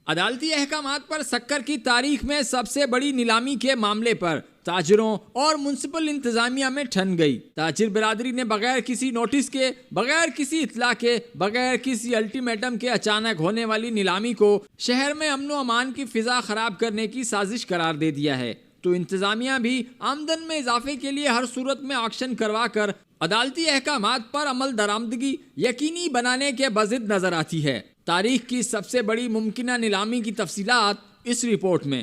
अदालती अहकामात पर शक्कर की तारीख में सबसे बड़ी नीलामी के मामले पर ताजिरों और म्युनिसिपल इंतजामिया में ठन गई। ताजिर बिरादरी ने बगैर किसी नोटिस के, बगैर किसी इत्तला के, बगैर किसी अल्टीमेटम के अचानक होने वाली नीलामी को शहर में अमन व अमान की फिजा खराब करने की साजिश करार दे दिया है। तो इंतजामिया भी आमदन में इजाफे के लिए हर सूरत में ऑक्शन करवा कर अदालती अहकामात पर अमल दरामदगी यकीनी बनाने के बजिद नजर आती है। तारीख की सबसे बड़ी मुमकिना नीलामी की तफसीलात इस रिपोर्ट में।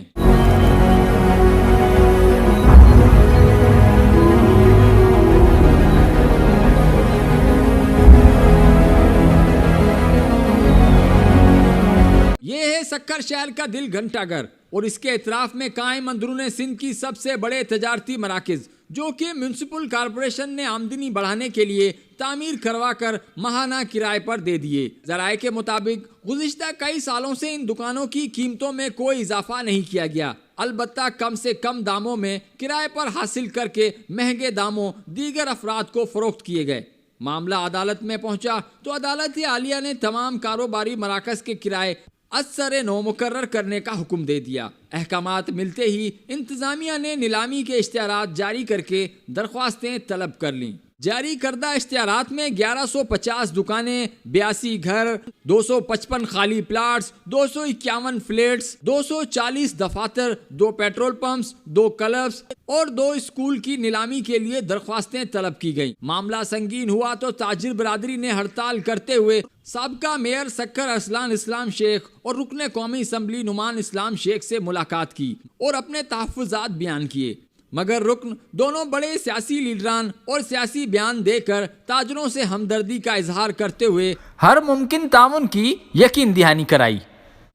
ये है शक्कर शहर का दिल घंटाघर और इसके इतराफ में कायम अंदरूने सिंध की सबसे बड़े तजारती मराकिज, जो कि म्युनिसिपल कॉरपोरेशन ने आमदनी बढ़ाने के लिए तामीर करवा कर माहाना किराए पर दे दिए। जराये के मुताबिक गुज़िश्ता कई सालों से इन दुकानों की कीमतों में कोई इजाफा नहीं किया गया, अलबत्ता कम से कम दामों में किराए पर हासिल करके महंगे दामों दीगर अफराद को फरोख्त किए गए। मामला अदालत में पहुंचा तो अदालत आलिया ने तमाम कारोबारी मराकज के किराए असर नो मुकर्रर करने का हुक्म दे दिया। अहकामात मिलते ही इंतजामिया ने नीलामी के इश्तिहारात जारी करके दरख्वास्तें तलब कर लीं। जारी करदा इश्तिहारात में 1150 दुकानें, 82 घर, 255 खाली plots, 251 flats, 240 दफातर, 2 petrol pumps, 2 clubs और 2 स्कूल की नीलामी के लिए दरख्वास्तें तलब की गईं। मामला संगीन हुआ तो ताजिर बिरादरी ने हड़ताल करते हुए साबका मेयर शक्कर अरसलान इस्लाम शेख और रुकने कौमी असम्बली नुमान इस्लाम शेख से मुलाकात की और अपने तहफ़्फ़ुज़ात बयान किए, मगर रुकन दोनों बड़े सियासी लीडरान और सियासी बयान देकर ताजरों से हमदर्दी का इजहार करते हुए हर मुमकिन तामुन की यकीन दहानी कराई।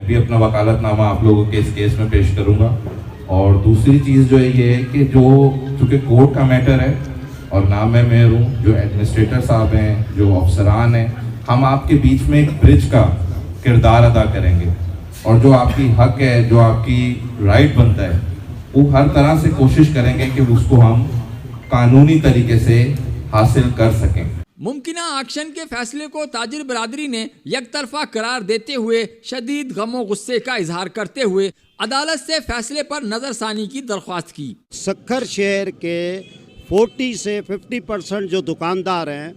भी अपना वकालतनामा आप लोगों के इस केस में पेश करूंगा। और दूसरी चीज़ जो है ये है कि जो चूँकि कोर्ट का मैटर है और ना मैं मेयर हूँ, जो एडमिनिस्ट्रेटर साहब हैं, जो अफसरान हैं, हम आपके बीच में एक ब्रिज का किरदार अदा करेंगे और जो आपकी हक है, जो आपकी राइट बनता है, वो हर तरह से कोशिश करेंगे कि उसको हम कानूनी तरीके से हासिल कर सकें। मुमकिना एक्शन के फैसले को ताजिर बिरादरी ने यकतरफा करार देते हुए शदीद गमो गुस्से का इजहार करते हुए अदालत से फैसले पर नजरसानी की दरख्वास्त की। शक्कर शहर के 40 से 50% जो दुकानदार हैं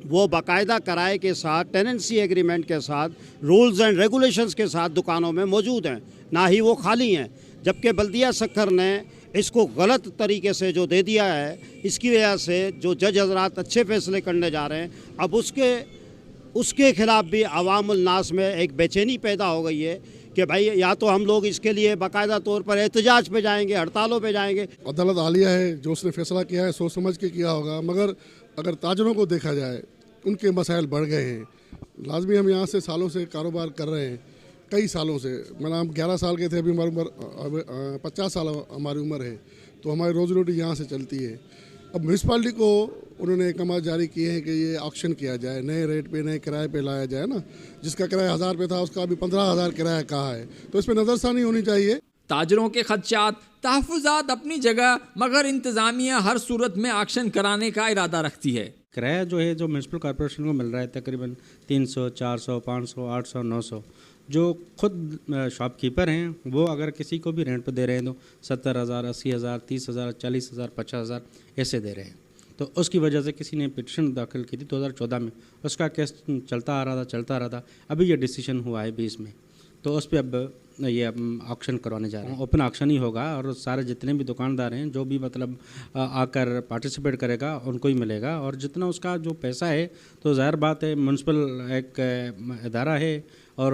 वो बाकायदा किराए के साथ, टेनेंसी एग्रीमेंट के साथ, रूल्स एंड रेगुलेशंस के साथ दुकानों में मौजूद हैं, ना ही वो खाली हैं। जबकि बल्दिया शक्कर ने इसको गलत तरीके से जो दे दिया है, इसकी वजह से जो जज हजरात अच्छे फैसले करने जा रहे हैं, अब उसके खिलाफ भी अवामुल नास में एक बेचैनी पैदा हो गई है कि भाई या तो हम लोग इसके लिए बाकायदा तौर पर एहतजाज पे जाएंगे, हड़तालों पे जाएंगे। अदालत आलिया है, जो उसने फैसला किया है सोच समझ के किया होगा, मगर अगर ताजरों को देखा जाए उनके मसाइल बढ़ गए हैं। लाजमी हम यहाँ से सालों से कारोबार कर रहे हैं, कई सालों से। मतलब हम 11 साल के थे, अभी हमारी उम्र 50 साल हमारी उम्र है, तो हमारी रोजी रोटी यहाँ से चलती है। अब म्यूनसिपालिटी को उन्होंने अहकामात जारी किए हैं कि ये ऑक्शन किया जाए, नए रेट पे, नए किराए पे लाया जाए ना। जिसका किराया 1000 पे था उसका अभी 15,000 किराया कहा है, तो इस पर नज़रसानी होनी चाहिए। ताजरों के खदशात, तहफ़्फ़ुज़ात अपनी जगह, मगर इंतज़ामिया हर सूरत में ऑक्शन कराने का इरादा रखती है। किराया जो है, जो म्युनिसिपल कॉरपोरेशन को मिल रहा है तकरीबन 300, 400, 500, 800, 900, जो खुद शॉपकीपर हैं वो अगर किसी को भी रेंट पर दे रहे हैं तो 70,000, 80,000, 30,000, 40,000, 50,000 ऐसे दे रहे हैं। तो उसकी वजह से किसी ने पिटीशन दाखिल की थी 2014 में, उसका केस चलता आ रहा था। अभी ये डिसीजन हुआ है 20 में, तो उस पर अब ये ऑक्शन करवाने जा रहे हैं। ओपन ऑक्शन ही होगा और सारे जितने भी दुकानदार हैं, जो भी मतलब आकर पार्टिसिपेट करेगा उनको ही मिलेगा। और जितना उसका जो पैसा है, तो ज़ाहिर बात है म्युनिसिपल एक इदारा है और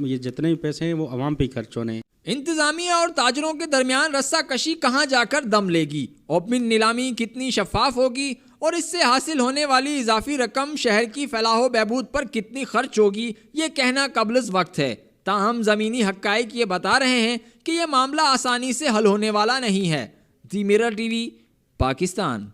ये जितने भी पैसे हैं वो आवाम पे ही खर्च होने हैं। इंतजामिया और ताजरों के दरमियान रस्सा कशी कहाँ जाकर दम लेगी, ओपन नीलामी कितनी शफाफ होगी और इससे हासिल होने वाली इजाफी रकम शहर की फलाह बहबूद पर कितनी खर्च होगी, ये कहना कबल वक्त है। ताहम ज़मीनी हक़ाइक़ ये बता रहे हैं कि यह मामला आसानी से हल होने वाला नहीं है। दी मिरर टीवी, पाकिस्तान।